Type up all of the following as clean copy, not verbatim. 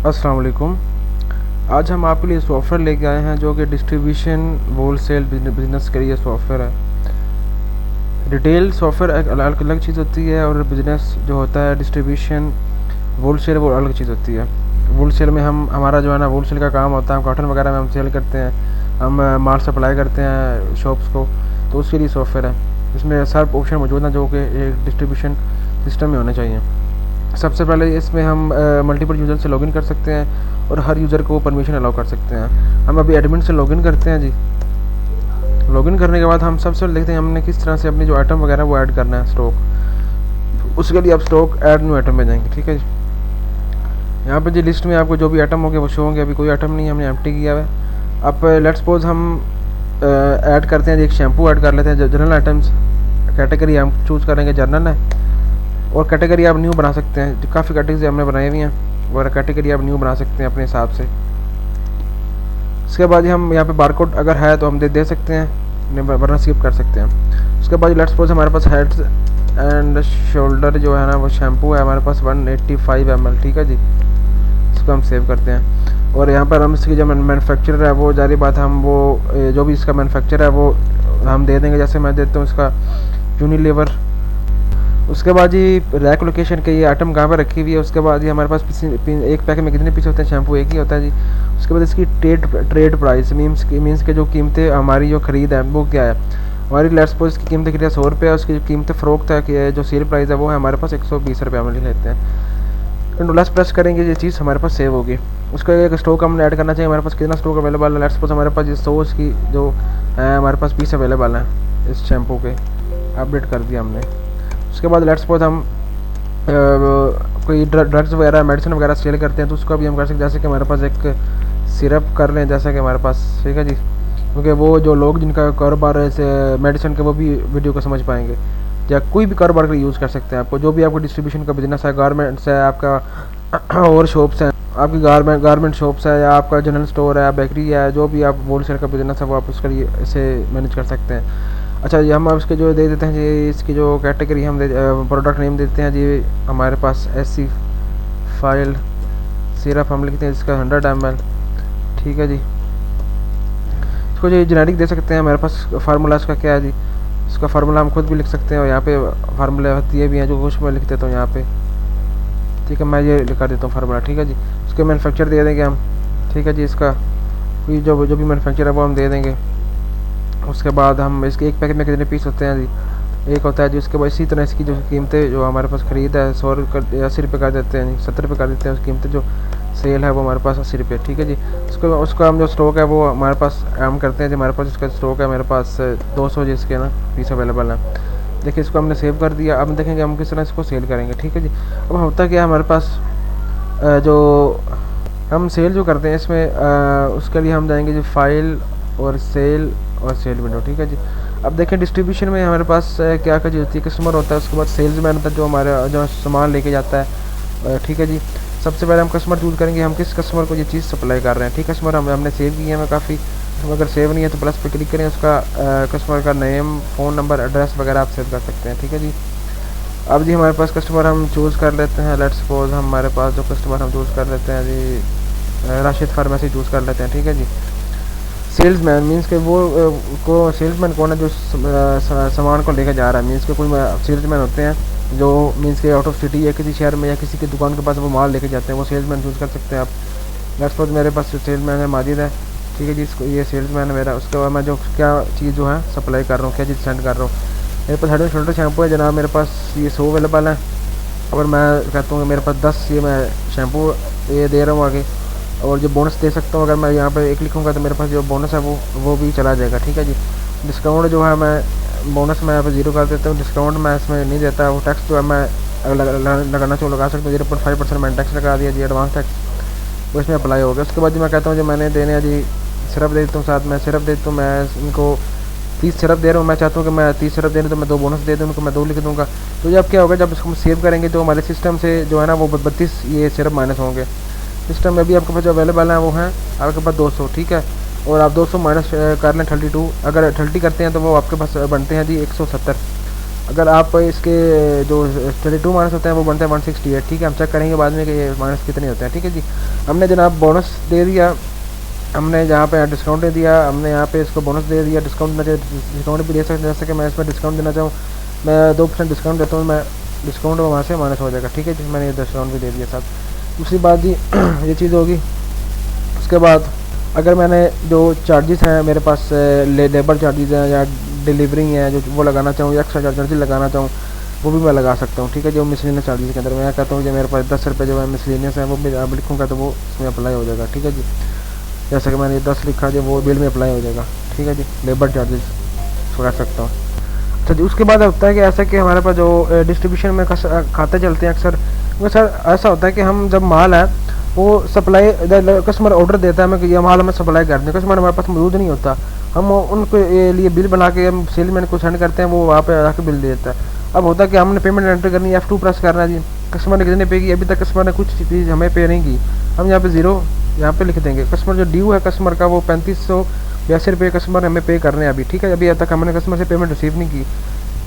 अस्सलाम वालेकुम। आज हम आपके लिए सॉफ्टवेयर लेके आए हैं जो कि डिस्ट्रीब्यूशन होलसेल बिजनेस के लिए सॉफ्टवेयर है। रिटेल सॉफ्टवेयर एक अलग अलग चीज़ होती है और बिजनेस जो होता है डिस्ट्रीब्यूशन होलसेल वो अलग चीज़ होती है। होलसेल में हम हमारा जो है ना होलसेल का काम होता है, हम कॉटन वगैरह में हम सेल करते हैं, हम माल सप्लाई करते हैं शॉप्स को, तो उसके लिए सॉफ्टवेयर है। इसमें सब ऑप्शन मौजूद हैं जो कि एक डिस्ट्रीब्यूशन सिस्टम में होने चाहिए। सबसे पहले इसमें हम मल्टीपल यूज़र से लॉगिन कर सकते हैं और हर यूज़र को परमिशन अलाउ कर सकते हैं। हम अभी एडमिन से लॉगिन करते हैं जी। लॉगिन करने के बाद हम सबसे पहले देखते हैं हमने किस तरह से अपनी जो आइटम वगैरह वो ऐड करना है स्टॉक। उसके लिए आप स्टॉक ऐड न्यू आइटम में जाएंगे, ठीक है जी। यहाँ पे जी लिस्ट में आपको जो भी आइटम होंगे वो शो होंगे। अभी कोई आइटम नहीं है, हमने एम्प्टी किया है। अब लेट्स सपोज हम ऐड करते हैं जी, एक शैम्पू ऐड कर लेते हैं। जनरल आइटम्स कैटेगरी हम चूज़ करेंगे, जनरल है। और कैटेगरी आप न्यू बना सकते हैं, काफ़ी कैटेगरी हमने बनाई हुई हैं और कैटेगरी आप न्यू बना सकते हैं अपने हिसाब से। उसके बाद हम यहाँ पे बारकोड अगर है तो हम दे सकते हैं, नहीं वरना स्किप कर सकते हैं। उसके बाद लेट्स सपोज हमारे पास हेड एंड शोल्डर जो है ना वो शैम्पू है हमारे पास 185 ml, ठीक है जी। इसको हम सेव करते हैं और यहाँ पर हम इसकी जो मैन्युफैक्चरर है वो जारी बात हम वो जो भी इसका मैन्युफैक्चर है वो हम दे देंगे। जैसे मैं देता हूँ इसका यूनिलीवर। उसके बाद जी रैक लोकेशन के ये आइटम कहाँ पर रखी हुई है। उसके बाद ये हमारे पास एक पैकेट में कितने पीस होते हैं, शैम्पू एक ही होता है जी। उसके बाद इसकी ट्रेड प्राइस मीन्स के जो कीमतें हमारी जो ख़रीद है वो क्या है। हमारी लेट्स सपोज इसकी कीमत कितनी है, 100 रुपये है। उसकी जो कीमत फ़रोख्त है कि जो सेल प्राइस है वो है हमारे पास 120 रुपये में लेते हैं। कंट्रोल प्रेस करेंगे, ये चीज़ हमारे पास सेव होगी। उसका एक स्टॉक हमने ऐड करना चाहिए, हमारे पास कितना स्टॉक अवेलेबल है। लेट्स सपोज हमारे पास ये 100 की जो है हमारे पास पीस अवेलेबल है इस शैम्पू के, अपडेट कर दिया हमने। उसके बाद लेट्स सपोज हम कोई ड्रग्स वगैरह मेडिसिन वगैरह सेल करते हैं तो उसका भी हम कर सकते हैं। जैसे कि हमारे पास एक सिरप कर लें, जैसा कि हमारे पास, ठीक है जी। क्योंकि वो जो लोग जिनका कारोबार है मेडिसिन का वो भी वीडियो को समझ पाएंगे। या कोई भी कारोबार के लिए यूज़ कर सकते हैं आपको, जो भी आपको डिस्ट्रीब्यूशन का बिजनेस है, गारमेंट्स है आपका और शॉप्स हैं आपकी, गारमेंट शॉप्स है या आपका जनरल स्टोर है, बेकरी है, जो भी आप होलसेल का बिजनेस है वो आप उसके लिए इसे मैनेज कर सकते हैं। अच्छा ये हम इसके जो दे देते हैं जी, इसकी जो कैटेगरी हम प्रोडक्ट नेम देते हैं जी, हमारे पास एसी फाइल सिरप हम लिखते हैं इसका 100 ml, ठीक है जी। इसको जो जेनेरिक दे सकते हैं। हमारे पास फार्मूला इसका क्या है जी, इसका फार्मूला हम खुद भी लिख सकते हैं और यहाँ पे फार्मूला दिए भी हैं जो कुछ मैं लिख देता हूँ यहाँ पे, ठीक है। मैं ये लिखा देता हूँ फार्मूला, ठीक है जी। उसके मैन्युफैक्चर दे देंगे हम, ठीक है जी। इसका कोई जो भी मैन्युफैक्चर है वो हम दे देंगे। उसके बाद हम इसके एक पैकेट में कितने पीस होते हैं जी, एक होता है जी। उसके बाद इसी तरह इसकी जो कीमतें जो हमारे पास ख़रीद है 80 रुपये कर देते हैं, 70 रुपये कर देते हैं। उसकी कीमतें जो सेल है वो हमारे पास 80 रुपये, ठीक है जी। उसका हम जो स्टॉक है वो हमारे पास हम करते हैं जी। हमारे पास इसका स्टॉक है मेरे पास 200 जिसके ना पीस अवेलेबल है। देखिए इसको हमने सेव कर दिया। अब देखेंगे हम किस तरह इसको सेल करेंगे, ठीक है जी। अब होता क्या है हमारे पास जो हम सेल जो करते हैं इसमें उसके लिए हम जाएंगे जी फाइल और सेल विंडो, ठीक है जी। अब देखें डिस्ट्रीब्यूशन में हमारे पास क्या क्या चीज़ होती है, कस्टमर होता है, उसके बाद सेल्समैन होता है जो हमारा जो सामान लेके जाता है, ठीक है जी। सबसे पहले हम कस्टमर चूज़ करेंगे, हम किस कस्टमर को ये चीज़ सप्लाई कर रहे हैं, ठीक है। कस्टमर हमने सेव किया है काफ़ी, अगर सेव नहीं है तो प्लस पे क्लिक करें, उसका कस्टमर का नेम, फ़ोन नंबर, एड्रेस वगैरह आप सेव कर सकते हैं, ठीक है जी। अब जी हमारे पास कस्टमर हम चूज़ कर लेते हैं। लेट्स सपोज हमारे पास जो कस्टमर हम चूज़ कर लेते हैं जी राशिद फार्मेसी चूज़ कर लेते हैं, ठीक है जी। सेल्समैन मीन्स के वो को सेल्समैन कौन है जो सामान को लेकर जा रहा है। मीन्स के कोई सेल्समैन होते हैं जो मीन्स के आउट ऑफ सिटी या किसी शहर में या किसी की दुकान के पास वो माल लेके जाते हैं, वो सेल्समैन चूज़ कर सकते हैं आप। लेट्स सपोज मेरे पास सेल्समैन है माजिद है, ठीक है जी। इसको ये सेल्समैन है मेरा। उसके बाद मैं जो क्या चीज़ जो है सप्लाई कर रहा हूँ, क्या चीज़ सेंड कर रहा हूँ। मेरे पास हेड एंड शोल्डर शैम्पू है जनाब, मेरे पास ये 100 अवेलेबल है और मैं कहता हूँ कि मेरे पास 10 ये मैं शैम्पू ये दे रहा हूँ आगे, और जो बोनस दे सकता हूँ। अगर मैं यहाँ पे एक लिखूँगा तो मेरे पास जो बोनस है वो भी चला जाएगा, ठीक है जी। डिस्काउंट जो है मैं बोनस मैं यहाँ पे 0 कर देता हूँ। डिस्काउंट मैं इसमें नहीं देता। वो टैक्स जो है मैं लगाना चाहूँ लगा सकता हूँ, 0.5% मैंने टैक्स लगा दिया जी, एडवांस टैक्स, वो इसमें अप्लाई हो गया। उसके बाद जी मैं कहता हूँ जो मैंने देने जी सिरप दे देता हूँ, साथ में सिरप दे देता हूँ। मैं इनको 30 सिरप दे रहा हूँ, मैं चाहता हूँ कि मैं 30 सिरप दे रहा हूँ तो मैं 2 बोनस दे दूँ उनको, मैं 2 लिख दूँगा। तो जब क्या होगा, जब इसको हम सेव करेंगे तो हमारे सिस्टम से जो है ना वो 32 ये सिरप माइनस होंगे। सिस्टम में भी आपके पास जो अवेलेबल है वो हैं आपके पास 200, ठीक है। और आप 200 माइनस कर लें 32, अगर 30 करते हैं तो वो आपके पास बनते हैं जी 170। अगर आप इसके जो 32 माइनस होते हैं वो बनते हैं 168, ठीक है। हम चेक करेंगे बाद में कि ये माइनस कितने होते हैं, ठीक है जी। हमने जनाब बोनस दे दिया, हमने जहाँ पे डिस्काउंट दे दिया, हमने यहाँ पे इसको बोनस दे दिया। डिस्काउंट भी दे सकते हैं, जैसे कि मैं इसमें डिस्काउंट देना चाहूँ, मैं 2% डिस्काउंट देता हूँ, मैं डिस्काउंट वहाँ से माइनस हो जाएगा, ठीक है जी। मैंने ये डिस्काउंट भी दे दिया साथ। दूसरी बात जी ये चीज़ होगी। उसके बाद अगर मैंने जो चार्जेस हैं मेरे पास, लेबर चार्जेस हैं या डिलीवरी हैं जो वो लगाना चाहूँ, या एक्स्ट्रा चार्जेस लगाना चाहूँ, वो भी मैं लगा सकता हूँ, ठीक है। जो मिसलिनियस चार्जेस के अंदर मैं कहता हूँ कि मेरे पास 10 रुपये जो है मिसलिनियस है, वो भी अब लिखूँगा तो वो इसमें अप्लाई हो जाएगा, ठीक है जी। जैसे कि मैंने 10 लिखा जो वो बिल में अप्लाई हो जाएगा, ठीक है जी। लेबर चार्जेस कर सकता हूँ। अच्छा जी, उसके बाद होता है कि ऐसा कि हमारे पास जो डिस्ट्रीब्यूशन में खाते चलते हैं अक्सर, वो सर ऐसा होता है कि हम जब माल है वो सप्लाई, कस्टमर ऑर्डर देता है हमें कि ये माल हमें सप्लाई कर दें, कस्टमर हमारे पास मौजूद नहीं होता, हम उनके लिए बिल बना के हम सेलमैन को सेंड करते हैं, वो वहाँ पे आके बिल दे देता है। अब होता है कि हमने पेमेंट एंटर करनी है, F2 प्रेस करना है जी, कस्टमर ने कितने पे की, अभी तक कस्टमर ने कुछ चीज़ हमें पे नहीं की, हम यहाँ पे ज़ीरो यहाँ पे लिख देंगे। कस्टमर जो ड्यू है कस्टमर का वो 3582 रुपये कस्टमर हमें पे करने हैं अभी, ठीक है। अभी तक हमने कस्टमर से पेमेंट रिसीव नहीं की।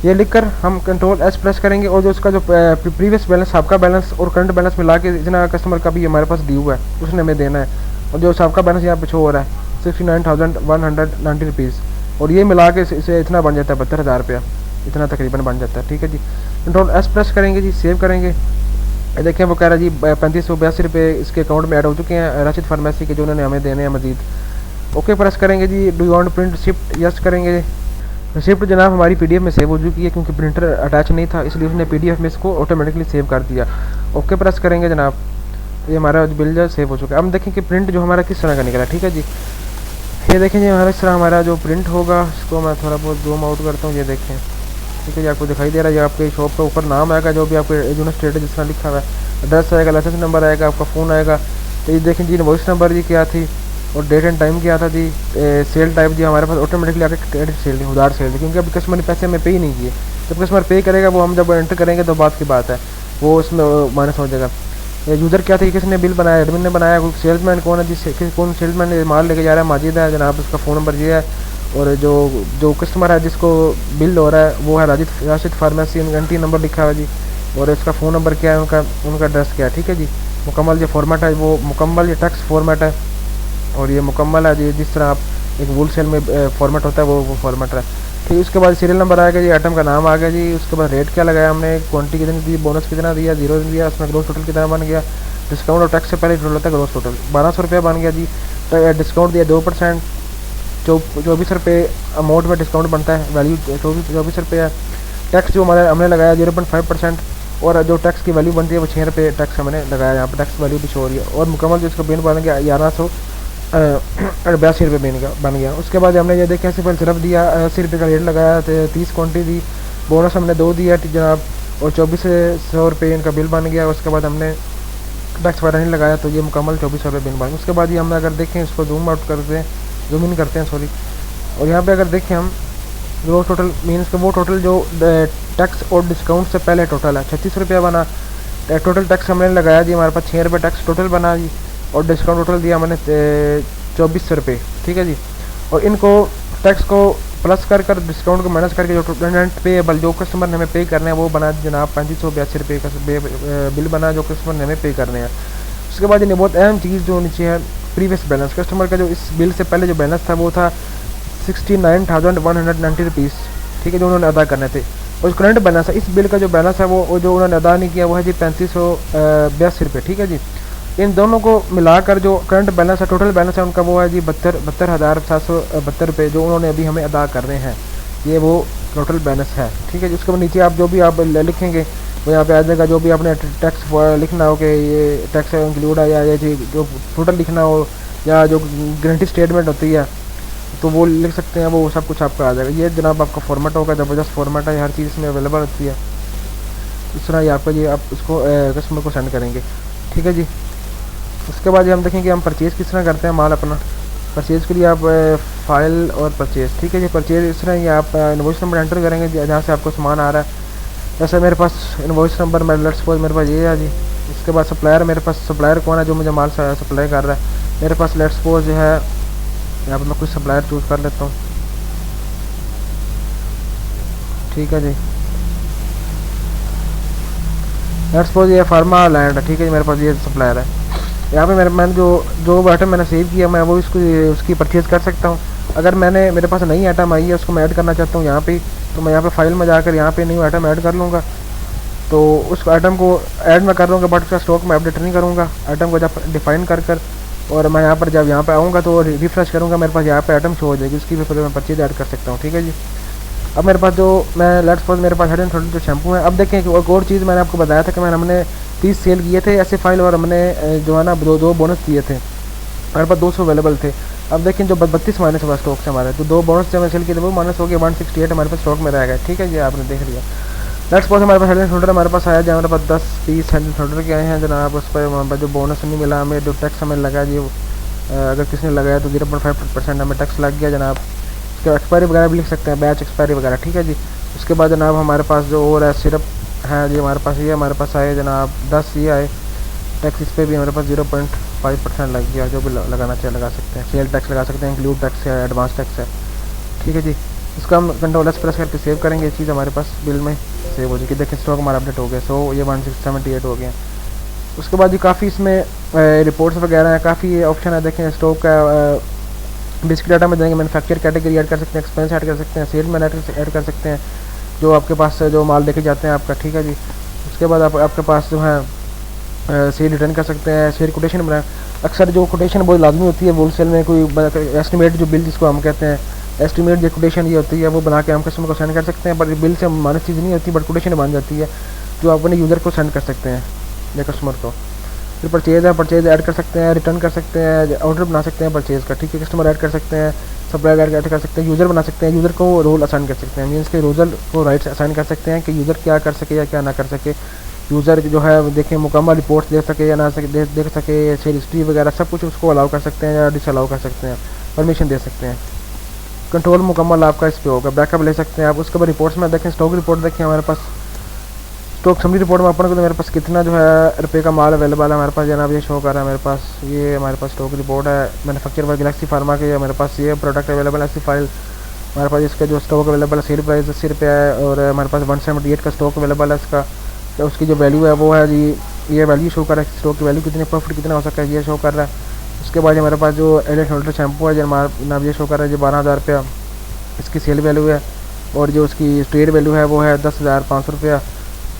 ये लिखकर हम कंट्रोल एस प्रेस करेंगे और जो उसका जो प्रीवियस बैलेंस, आपका बैलेंस और करंट बैलेंस मिला के जितना कस्टमर का भी हमारे पास ड्यू है उसने हमें देना है। और जो आपका बैलेंस यहाँ पे शो हो रहा है 69,190 रुपीज़, और ये मिला के इसे इतना बन जाता है 72,000 रुपया, इतना तकरीबन बन जाता है, ठीक है जी। कंट्रोल एस प्रेस करेंगे जी, सेव करेंगे। देखें वो कह रहा है जी 3582 रुपये इसके अकाउंट में ऐड हो चुके हैं राशिद फार्मेसी के, जो उन्होंने हमें देने हैं मजीद। ओके प्रेस करेंगे जी। Do you want print receipt, yes करेंगे। रिसिप्ट जनाब हमारी पीडीएफ में सेव हो चुकी है, क्योंकि प्रिंटर अटैच नहीं था इसलिए उसने पीडीएफ में इसको ऑटोमेटिकली सेव कर दिया। ओके प्रेस करेंगे जनाब, ये हमारा बिल जो सेव हो चुका है। अब देखें कि प्रिंट जो हमारा किस तरह का निकला, ठीक है जी। ये देखें जी हमारा इस तरह हमारा जो प्रिंट होगा, इसको मैं थोड़ा बहुत जूम आउट करता हूँ, ये देखें, ठीक है जी। आपको दिखाई दे रहा है, ये आपके शॉप के ऊपर नाम आएगा, जो भी आपके एजुन स्टेटस जिस तरह लिखा हुआ है, एड्रेस आएगा, लाइसेंस नंबर आएगा, आपका फ़ोन आएगा। तो ये देखें जी इनवॉइस नंबर जी क्या थी और डेट एंड टाइम क्या था जी। सेल टाइप जी हमारे पास ऑटोमेटिकली आके क्रेडिट सेल थी, उधार सेल थी, क्योंकि अभी कस्टमर ने पैसे हमें पे ही नहीं किए। जब कस्टमर पे करेगा वो हम जब एंटर करेंगे तो बात की बात है, वो उसमें माइनस हो जाएगा। यूज़र क्या था, किसने बिल बनाया, एडमिन ने बनाया, कोई सेल्समैन कौन है जी, कौन सेल्समैन माल लेके जा रहा है, माजिद है जनाब, उसका फ़ोन नंबर ये है। और जो कस्टमर है जिसको बिल हो रहा है वो है राशिद फार्मेसी, घंटी नंबर लिखा हुआ जी, और इसका फ़ोन नंबर क्या है, उनका एड्रेस क्या है, ठीक है जी। मुकम्मल जो फॉर्मेट है वो मुकम्मल ये टेक्स्ट फॉर्मेट है, और ये मुकम्मल है जी, जिस तरह आप एक वूल सेल में फॉर्मेट होता है वो फॉर्मेट है, ठीक। उसके बाद सीरियल नंबर आएगा जी, आइटम का नाम आ गया जी। उसके बाद रेट क्या लगाया हमने, क्वांटिटी कितनी दी, बोनस कितना दिया, जीरो दिया, उसमें ग्रोस टोटल कितना बन गया, डिस्काउंट और टैक्स से पहले टोटल होता है ग्रोस टोटल 1200 रुपया बन गया जी। डिस्काउंट दिया 2%, 24 रुपये अमाउंट में डिस्काउंट बनता है, वैल्यू 24 रुपये है। टैक्स जो हमने लगाया 0.5%, और जो टैक्स की वैल्यू बनती है वो 6 रुपये टैक्स हमने लगाया, यहाँ पर टैक्स वैल्यू भी शो हो रही है। और मुकम्मल जो इसका बिल बन गया 1182 रुपये बन गया। उसके बाद हमने ये देखा सिर्फ दिया 80 रुपये का रेट लगाया, 30 क्वान्टिटी दी, बोनस हमने 2 दिया जनाब, और 2400 रुपये इनका बिल बन गया। उसके बाद हमने टैक्स वगैरह नहीं लगाया, तो ये मुकम्मल 2400 रुपये बिल बन गया। उसके बाद ये हम अगर देखें इसको जूम आउट करते हैं, जूम इन करते हैं सॉरी, और यहाँ पे अगर देखें हम वो टोटल मीन्स का वो टोटल जो टैक्स और डिस्काउंट से पहले टोटल है 36 रुपया बना। टोटल टैक्स हमने लगाया जी, हमारे पास 6 रुपये टैक्स टोटल बना जी, और डिस्काउंट टोटल दिया मैंने 2400 रुपये, ठीक है जी। और इनको टैक्स को प्लस कर डिस्काउंट को माइनस करके जो नेट पेएबल जो कस्टमर ने हमें पे करने हैं वो बना जनाब 3582 रुपये का बिल बना, जो कस्टमर ने हमें पे करने हैं। उसके बाद इन्हें बहुत अहम चीज़ जो नीचे है, प्रीवियस बैलेंस, कस्टमर का जो इस बिल से पहले जो बैलेंस था वो था 69,190 रुपीज़, ठीक है, जो उन्होंने अदा करने थे। और करंट बैलेंस है, इस बिल का जो बैलेंस है वो जो उन्होंने अदा नहीं किया वो है जी 3582 रुपये, ठीक है जी। इन दोनों को मिलाकर जो करंट बैलेंस है, टोटल बैलेंस है उनका वो है जी 72,772 रुपये, जो उन्होंने अभी हमें अदा करने हैं, ये वो टोटल बैलेंस है, ठीक है जी। उसके बाद नीचे आप जो भी आप लिखेंगे वो यहाँ पे आ जाएगा, जो भी आपने टैक्स लिखना हो कि ये टैक्स इंक्लूड है, या ये जी जो टोटल लिखना हो, या जो गारंटी स्टेटमेंट होती है तो वो लिख सकते हैं, वो सब कुछ आपका आ जाएगा। ये जनाब आपका फॉर्मेट होगा, ज़बरदस्त फॉर्मेट है, हर चीज़ इसमें अवेलेबल होती है। इस तरह ये आपका ये आप उसको कस्टमर को सेंड करेंगे, ठीक है जी। उसके बाद ये हम देखेंगे हम परचेज़ किस तरह करते हैं माल अपना। परचेज़ के लिए आप फाइल और परचेज़, ठीक है जी। परचेज़ इस तरह ये आप इनवॉइस नंबर एंटर करेंगे जहाँ से आपको सामान आ रहा है। जैसे मेरे पास इनवॉइस नंबर मैं लेट्स सपोज मेरे पास ये है जी। इसके बाद सप्लायर, मेरे पास सप्लायर कौन है जो मुझे माल सप्लाई कर रहा है, मेरे पास लेट्स सपोज जो है यहाँ पर मैं कुछ सप्लायर चूज़ कर लेता हूँ, ठीक है जी। लेट्स सपोज ये फार्मा लैंड है, ठीक है जी, मेरे पास ये सप्लायर है। यहाँ पे मैंने जो आइटम मैंने सेव किया मैं वो इसको उसकी परचेज़ कर सकता हूँ। अगर मेरे पास नई आइटम आई है उसको मैं ऐड करना चाहता हूँ यहाँ पे, तो मैं यहाँ पे फाइल में जाकर यहाँ पे न्यू आइटम ऐड कर लूँगा। तो उस आइटम को ऐड मैं कर लूँगा, बट उसका स्टॉक मैं अपडेट नहीं करूँगा। आइटम को जब डिफाइन कर और मैं यहाँ पर जब यहाँ पे आऊँगा तो रिफ्रेश करूँगा, मेरे पास यहाँ पे आइटम शो हो जाएगी, उसकी भी मैं परचेज ऐड कर सकता हूँ, ठीक है जी। अब मेरे पास जो मैं लेट्स सपोज मेरे पास 132 शैम्पू है। अब देखें कि एक और चीज़ मैंने आपको बताया था कि हमने 30 सेल किए थे ऐसे फाइल, और हमने जो है ना दो बोनस दिए थे, हमारे पास 200 अवेलेबल थे। अब देखें जो 32 माइनस हुआ स्टॉक से हमारे, तो 2 बोनस जब मैं सेल किए थे वो माइनस हो गया, 168 हमारे पास स्टॉक में रह गया, ठीक है जी, आपने देख लिया। लेट्स सपोज हमारे पास हेड एंड शोल्डर हमारे पास आया, जहाँ हमारे पास 10-20 हेड एंड शोल्डर के आए हैं जनाब। उस पर जो बोनस नहीं मिला हमें, जो टैक्स हमें लगा जी, अगर किसी ने लगाया तो 0.5% हमें टैक्स लग गया जनाब। उसके एक्सपायरी वगैरह भी लिख सकते हैं, बैच एक्सपायरी वगैरह, ठीक है जी। उसके बाद जनाब हमारे पास जो और है सिर्फ है जी, हमारे पास ये हमारे पास आए जनाब 10 ये आए, टैक्स इस पर भी हमारे पास 0.5% लग गया। जो भी लगाना चाहिए लगा सकते हैं, सेल टैक्स लगा सकते हैं, इंक्लूड टैक्स है, एडवांस टैक्स है, ठीक है जी। इसको हम कंट्रोल एस प्रेस करके सेव करेंगे, ये चीज़ हमारे पास बिल में सेव हो जाएगी। देखिए स्टॉक हमारा अपडेट हो गया, सो ये 1678 हो गया। उसके बाद ये काफ़ी इसमें रिपोर्ट्स वगैरह हैं, काफ़ी ऑप्शन है। देखें स्टॉक का बेसिक डाटा में जाएंगे, मैन्युफैक्चर कैटेगरी ऐड कर सकते हैं, एक्सपेंस ऐड कर सकते हैं, सेल मैन ऐड कर सकते हैं, जो आपके पास जो माल लेके जाते हैं आपका, ठीक है जी। उसके बाद आपके पास जो है सेल रिटर्न कर सकते हैं, सेल कोटेशन बनाए। अक्सर जो कोटेशन बहुत लाजमी होती है होलसेल में, कोई एस्टिमेट जो बिल जिसको हम कहते हैं, एस्टिमेट जो कोटेशन ये होती है वो बना के हम कस्टमर को सेंड कर सकते हैं। बट बिल से मानस चीज़ नहीं होती, बट कोटेशन बन जाती है जो आप अपने यूज़र को सेंड कर सकते हैं या कस्टमर को। फिर परचेज़ है, परचेज़ ऐड कर सकते हैं, रिटर्न कर सकते हैं, ऑर्डर बना सकते हैं परचेज़ का, ठीक है। कस्टमर ऐड कर सकते हैं, सप्लायर ऐड कर सकते हैं, यूज़र बना सकते हैं, यूज़र को रोल असाइन कर सकते हैं, मीन्स के यूज़र को राइट्स असाइन कर सकते हैं कि यूज़र क्या कर सके या क्या ना कर सके। यूज़र जो है देखें मुकम्मल रिपोर्ट्स देख सके या ना सके, देख सके, सेल हिस्ट्री वगैरह सब कुछ उसको अलाउ कर सकते हैं या डिसअलाउ कर सकते हैं, परमिशन दे सकते हैं। कंट्रोल मुकम्मल आपका इस पर होगा, बैकअप ले सकते हैं आप। उसके बाद रिपोर्ट्स में देखें, स्टॉक रिपोर्ट देखें हमारे पास, स्टॉक समरी रिपोर्ट में अपन को तो मेरे पास कितना जो है रुपये का माल अवेलेबल है हमारे पास जनाब, ये शो कर रहा है मेरे पास। ये हमारे पास स्टॉक रिपोर्ट है मैन्युफैक्चर बाय गैलेक्सी फार्मा के, मेरे पास ये प्रोडक्ट अवेलेबल है, ऐसी फाइल हमारे पास। इसका जो स्टॉक अवेलेबल है, सेल प्राइस 80 रुपये है, और हमारे पास 178 का स्टॉक अवेलेबल है इसका। तो उसकी जो वैल्यू है वो है जी, ये वैल्यू शो कर रहा है, स्टॉक की वैल्यू कितनी, प्रॉफिट कितना हो सकता है ये शो कर रहा है। उसके बाद हमारे पास जो हेड एंड शोल्डर शैम्पू है जनाब, ये शो कर रहा है जी 12,000 रुपया इसकी सेल वैल्यू है, और जो उसकी ट्रेड वैल्यू है वो है 10,500 रुपया,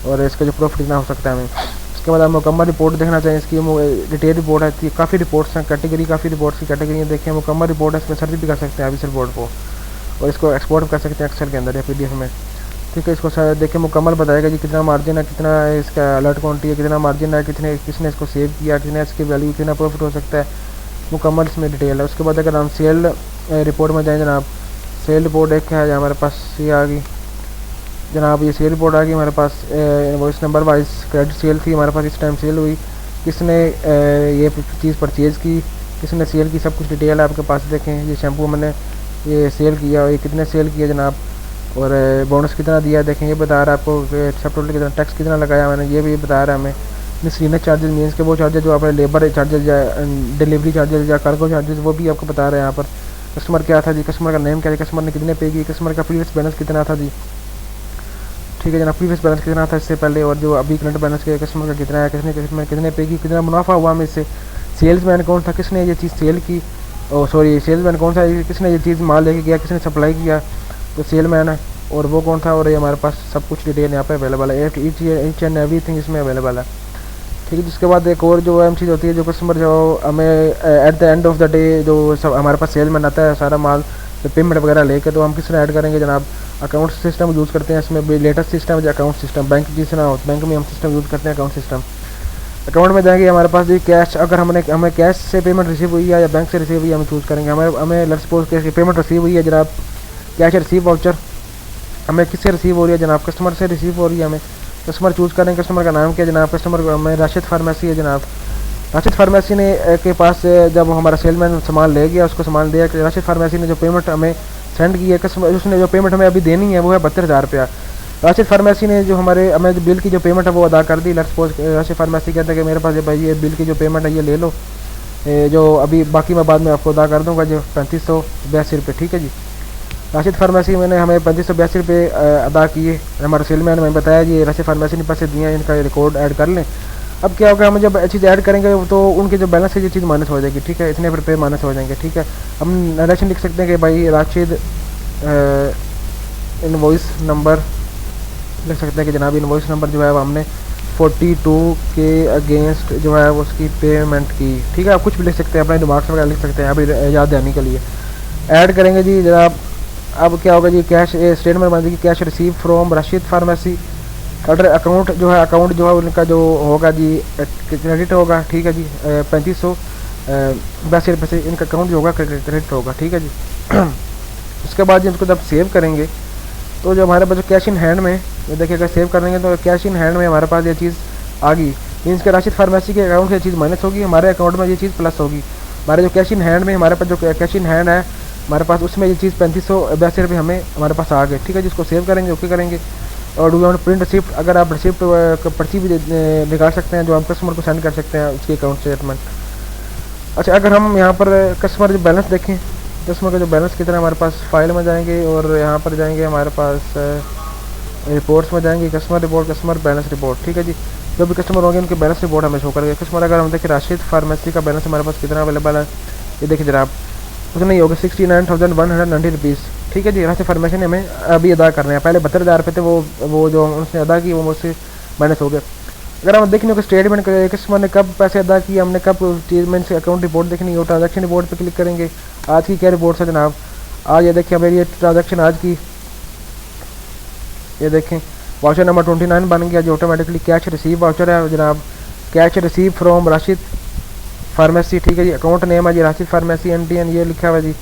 और इसका जो प्रॉफिट कितना हो सकता है हमें। उसके बाद आप मुकम्मल रिपोर्ट देखना चाहिए, इसकी डिटेल रिपोर्ट है, काफ़ी रिपोर्ट्स हैं, कैटेगरी काफ़ी रिपोर्ट्स की कैटेगरी देखें, मुकम्मल रिपोर्ट है, इसमें सर्च भी कर सकते हैं आप इस रिपोर्ट को, और इसको एक्सपोर्ट कर सकते हैं एक्सेल के अंदर या PDF में, ठीक है। इसको देखें मुकम्मल बताएगा जी कितना मार्जिन है, कितना इसका अलर्ट क्वांटिटी है, कितना मार्जिन है, किसने इसको सेव किया, कितना इसकी वैल्यू, कितना प्रॉफिट हो सकता है, मुकम्मल इसमें डिटेल है। उसके बाद अगर हम सेल रिपोर्ट में जाएँ जनाब, सेल रिपोर्ट एक है हमारे पास, ये आ गई जनाब, ये सेल रिपोर्ट आ गई हमारे पास, invoice number wise credit sale थी हमारे पास, इस टाइम सेल हुई, किसने ये चीज़ परचेज़ की, किसने सेल की, सब कुछ डिटेल है आपके पास। देखें ये शैम्पू मैंने ये सेल किया, ये कितने सेल किया जनाब, और बोनस कितना दिया, देखें ये बता रहा है आपको, सब टोटल कितना टैक्स कितना लगाया मैंने, ये भी बता रहा है हमें। मिसलिनियस चार्जेस मीन्स के वो चार्जेस जो आपने लेबर चार्जेस या डिलीवरी चार्जेस या कार्गो चार्जेस वो भी आपको बता रहे हैं यहाँ पर। कस्टमर क्या था जी, कस्टमर का नेम क्या है, कस्टमर ने कितने पे की, कस्टमर का प्रीवियस बैलेंस कितना था जी, ठीक है जनाब, प्रीवियस बैलेंस कितना था इससे पहले, और जो अभी करंट बैलेंस के कस्टमर का कितना है, कितने पे की, कितना मुनाफा हुआ हमें इससे, सेल्समैन कौन था, किसने ये चीज़ सेल की, सॉरी सेल्समैन कौन सा, किसने ये चीज़ माल लेके गया, किसने सप्लाई किया, तो सेलमैन है, और वो कौन था, और ये हमारे पास सब कुछ डिटेल यहाँ पे अवेलेबल है, ईच एंड एवरीथिंग इसमें अवेलेबल है, ठीक है। जिसके बाद एक और जो चीज़ होती है, जो कस्टमर जो हमें at the end of the day जो सब हमारे पास सेलमैन आता है सारा माल तो पेमेंट वगैरह लेके, तो हम किस तरह ऐड करेंगे जनाब, अकाउंट सिस्टम यूज़ करते हैं इसमें, लेटेस्ट सिस्टम है अकाउंट सिस्टम, बैंक जिस तरह बैंक में हम सिस्टम यूज़ करते हैं अकाउंट सिस्टम। अकाउंट में जाएंगे हमारे पास जी कैश, अगर हमें कैश से पेमेंट रिसीव हुई है या बैंक से रिसीव हुई है हम चूज़ करेंगे। हमें लेट्स सपोज कैश की पेमेंट रिसीव हुई है जनाब, कैश रिसीव वाउचर हमें किससे रिसीव हो रही है जनाब, कस्टमर से रिसीव हो रही है हमें, कस्टमर चूज़ करें, कस्टमर का नाम क्या है जनाब, कस्टमर हमें राशिद फार्मेसी है जनाब, राशिद फार्मेसी ने के पास जब हमारा सेलमैन सामान ले गया, उसको सामान दिया, राशिद फार्मेसी ने जो पेमेंट हमें सेंड की है, कस्टमर उसने जो पेमेंट हमें अभी देनी है वो है 72,000 रुपया। राशिद फार्मेसी ने जो हमें जो बिल की जो पेमेंट है वो अदा कर दी। लेट्स सपोज राशिद फार्मेसी कहते हैं कि मेरे पास ये भाई ये बिल की जो पेमेंट है ये ले लो, जो अभी बाकी मैं बाद में आपको अदा कर दूंगा जो 3582 रुपये, ठीक है जी। राशिद फार्मेसी मैंने हमें 3582 रुपये अदा किए। हमारे सेलमैन ने हमें बताया जी राशिद फार्मेसी ने पैसे दिए हैं, इनका रिकॉर्ड ऐड कर लें। अब क्या होगा, हम जब चीज़ ऐड करेंगे तो उनके जो बैलेंस है ये चीज़ माइनस हो जाएगी, ठीक है, इतने रुपये माइनस हो जाएंगे, ठीक है। हम नरेशन लिख सकते हैं कि भाई राशिद इनवॉइस नंबर लिख सकते हैं कि जनाब इनवॉइस नंबर जो है वो हमने 42 के अगेंस्ट जो है वो उसकी पेमेंट की, ठीक है। आप कुछ भी लिख सकते हैं, अपने दिमाग से वगैरह लिख सकते हैं, अभी याद आने के लिए ऐड करेंगे जी जनाब। अब क्या होगा जी, कैश स्टेटमेंट बन जाएगी, cash receive from Rashid pharmacy. Order account जो है उनका जो होगा जी क्रेडिट होगा, ठीक है जी, 3582 रुपये से इनका अकाउंट जो होगा क्रेडिट होगा, ठीक है जी। उसके बाद जी इसको जब सेव करेंगे तो जो हमारे पास कैश इन हैंड में ये देखिए, अगर सेव करेंगे तो कैश इन हैंड में हमारे पास ये चीज़ आ गई, मीन्स के राशिद फार्मेसी के अकाउंट से ये चीज़ माइनस होगी, हमारे अकाउंट में ये चीज़ प्लस होगी। हमारे जो कैश इन हैंड में हमारे पास जो कैश इन हैंड है हमारे पास, उसमें ये चीज़ 3582 रुपये हमारे पास आ गए, ठीक है, जिसको सेव करेंगे, ओके करेंगे। और डू वांट प्रिंट रिसिप्ट, अगर आप रिसिप्ट पर्ची भी निकाल सकते हैं जो आप कस्टमर को सेंड कर सकते हैं उसके अकाउंट स्टेटमेंट। अच्छा, अगर हम यहाँ पर कस्टमर जो बैलेंस देखें, कस्टमर का जो बैलेंस कितना हमारे पास, फाइल में जाएंगे और यहाँ पर जाएंगे हमारे पास रिपोर्ट्स में जाएंगे, customer report, customer balance report, ठीक है जी। जो भी कस्टमर होंगे उनके बैलेंस रिपोर्ट हमें शो करेंगे। कस्टमर अगर हम देखें राशिद फार्मेसी का बैलेंस हमारे पास कितना अवेलेबल है, ये देखिए जनाब, उतना ही होगा 69,190 रुपीज़, ठीक है जी। राशिद फार्मेसी ने हमें अभी अदा करने हैं, पहले 72,000 रुपये थे, वो जो उसने अदा की वो मुझसे माइनस हो गया। अगर हम देखने को स्टेटमेंट कस्टमर ने कब पैसे अदा किए, हमने कब स्टेटमेंट से अकाउंट रिपोर्ट देखनी है, ट्रांजैक्शन रिपोर्ट पे क्लिक करेंगे। आज की क्या रिपोर्ट है जनाब, आज ये देखिए मेरी ये ट्रांजैक्शन आज की, ये देखें वाउचर नंबर 29 बन गया जो ऑटोमेटिकली कैश रिसीव वाउचर है जनाब, cash receive from Rashid pharmacy, ठीक है जी। अकाउंट नेम है जी राशिद फार्मेसी NTN ये लिखा हुआ है जी।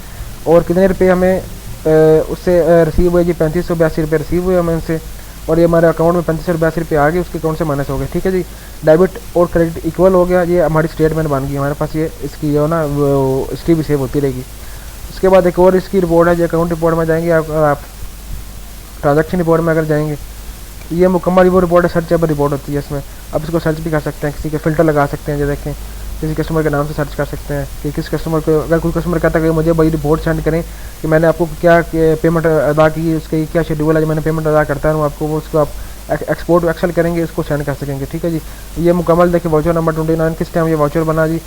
और कितने रुपये हमें उससे रिसीव हुए जी, 3582 रुपये रिसीव हुए हमें उनसे, और ये हमारे अकाउंट में 3582 रुपये आ गए, उसके अकाउंट से माइनस हो गए, ठीक है जी। डेबिट और क्रेडिट इक्वल हो गया, ये हमारी स्टेटमेंट बन गई हमारे पास, ये इसकी जो ना वो हिस्ट्री भी सेव होती रहेगी। उसके बाद एक और इसकी रिपोर्ट है जी, अकाउंट रिपोर्ट में जाएंगे आप ट्रांजैक्शन रिपोर्ट में अगर जाएंगे, ये मुकम्मल वो रिपोर्ट है, सर्चेबल रिपोर्ट होती है इसमें। आप इसको सर्च भी कर सकते हैं, किसी के फ़िल्टर लगा सकते हैं, जो देखें किसी कस्टमर के नाम से सर्च कर सकते हैं कि किस कस्टमर को, अगर कोई कस्टमर कहता है कि मुझे भाई रिपोर्ट सेंड करें कि मैंने आपको क्या पेमेंट अदा की, उसके क्या शेड्यूल है जो मैंने पेमेंट अदा करता हूँ आपको, वो उसको आप एक्सपोर्ट एक्सेल करेंगे, इसको सेंड कर सकेंगे, ठीक है जी। ये मुकम्मल देखिए वाउचर नंबर 29 किस टाइम ये वाउचर बना जी,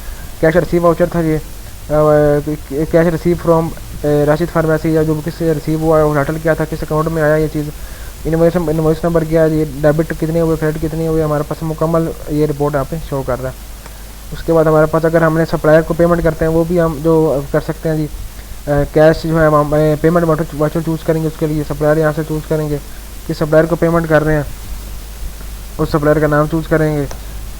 कैश रिसीव वाउचर था ये, cash receive from Rashid pharmacy, या जो किस रिसीव हुआ है टाइटल क्या था, किस अकाउंट में आया ये चीज़, इनवॉइस नंबर क्या है, ये डेबिट कितने हुए, क्रेडिट कितने हुए, हमारे पास मुकम्मल ये रिपोर्ट यहाँ पे शो कर रहा है। उसके बाद हमारे पास अगर हमने सप्लायर को पेमेंट करते हैं वो भी हम जो कर सकते हैं जी, कैश जो है हम पेमेंट वाउचर चूज़ करेंगे, उसके लिए सप्लायर यहाँ से चूज़ करेंगे कि सप्लायर को पेमेंट कर रहे हैं, उस सप्लायर का नाम चूज़ करेंगे,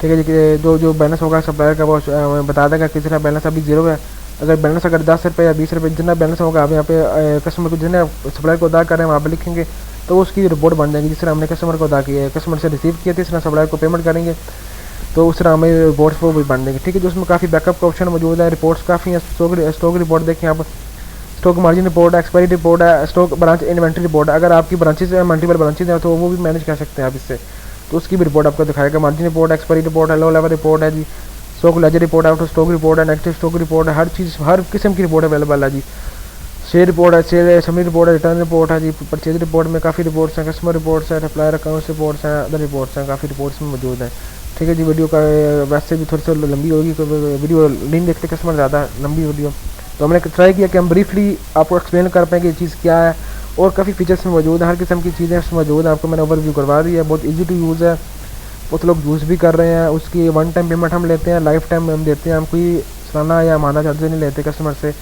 ठीक है जी। जो बैलेंस होगा सप्लायर का वो बता देगा कितना बैलेंस अभी 0 है। अगर बैलेंस अगर 10 रुपये या 20 रुपये जितना बैलेंस होगा आप यहाँ पे कस्टमर को जितने सप्लायर को अदा कर रहे हैं वहाँ पे लिखेंगे, तो उसकी रिपोर्ट बन जाएगी जिस तरह हमने कस्टमर को अदा किया है, कस्टमर से रिसीव किया था इस तरह सप्लायर को पेमेंट करेंगे तो उस तरह हमें रिपोर्ट्स वो भी बन देंगे, ठीक है। जो उसमें काफ़ी बैकअप का ऑप्शन मौजूद है, रिपोर्ट्स काफ़ी हैं, स्टॉक रिपोर्ट देखें आप, स्टॉक मार्जिन रिपोर्ट है, एक्सपायरी रिपोर्ट है, स्टॉक ब्रांच इन्वेंट्री रिपोर्ट है। अगर आपकी ब्रांचेज है, मल्टीपल ब्रांचेज हैं तो वो भी मैनेज कर सकते हैं आप इससे, तो उसकी भी रिपोर्ट आपको दिखाएगा। मार्जिन रिपोर्ट, एक्सपायरी रिपोर्ट है, लो लेवल रिपोर्ट है जी, स्टॉक लेजर रिपोर्ट है, स्टॉक रिपोर्ट है, नेगेटिव स्टॉक रिपोर्ट है, हर चीज़ हर किस्म की रिपोर्ट अवेलेबल है जी। शेयर रिपोर्ट है, शेयर समरी रिपोर्ट है, रिटर्न रिपोर्ट है जी, परचेज रिपोर्ट में काफ़ी रिपोर्ट्स हैं, कस्टमर रिपोर्ट्स हैं, सप्लायर अकाउंट्स रिपोर्ट्स हैं, अदर रिपोर्ट्स हैं, काफ़ी रिपोर्ट्स में मौजूद हैं, ठीक है जी। वीडियो का वैसे भी थोड़ी सी लंबी होगी, वीडियो नहीं देखते कस्टमर ज़्यादा लंबी वीडियो, तो हमने ट्राई किया कि हम ब्रीफली आपको एक्सप्लेन कर पाएँ कि ये चीज़ क्या है, और काफ़ी फीचर्स में मौजूद है, हर किस्म की चीज़ें इसमें मौजूद है, आपको मैंने ओवरव्यू करवा दी है। बहुत ईजी टू यूज़ है, बहुत लोग यूज़ भी कर रहे हैं। उसकी 1 टाइम पेमेंट हम लेते हैं, लाइफ टाइम हम देते हैं, हम कोई सालाना या माना चार्ज नहीं लेते कस्टमर से।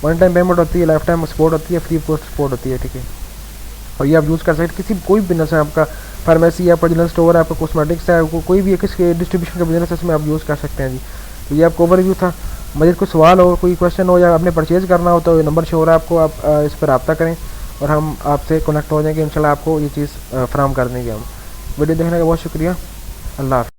1 टाइम पेमेंट होती है, लाइफ टाइम सपोर्ट होती है, फ्री पोस्ट सपोर्ट होती है, ठीक है। और ये आप यूज़ कर सकते किसी कोई बिजनेस है आपका, फार्मेसी है, जनरल स्टोर है, आपका कॉस्मेटिक्स है, कोई भी किस डिस्ट्रीब्यूशन का बिजनेस है उसमें आप यूज़ कर सकते हैं जी। तो ये आपको ओवरव्यू था। मज़ीद कोई सवाल हो, कोई क्वेश्चन हो या आपने परचेज़ करना हो तो नंबर शो हो रहा है आपको, आप इस पर रब्ता करें और हम आपसे कनेक्ट हो जाएंगे, इंशाल्लाह आपको ये चीज़ फराहम कर देंगे हम। वीडियो देखने का बहुत शुक्रिया, अल्लाह हाफ़िज़।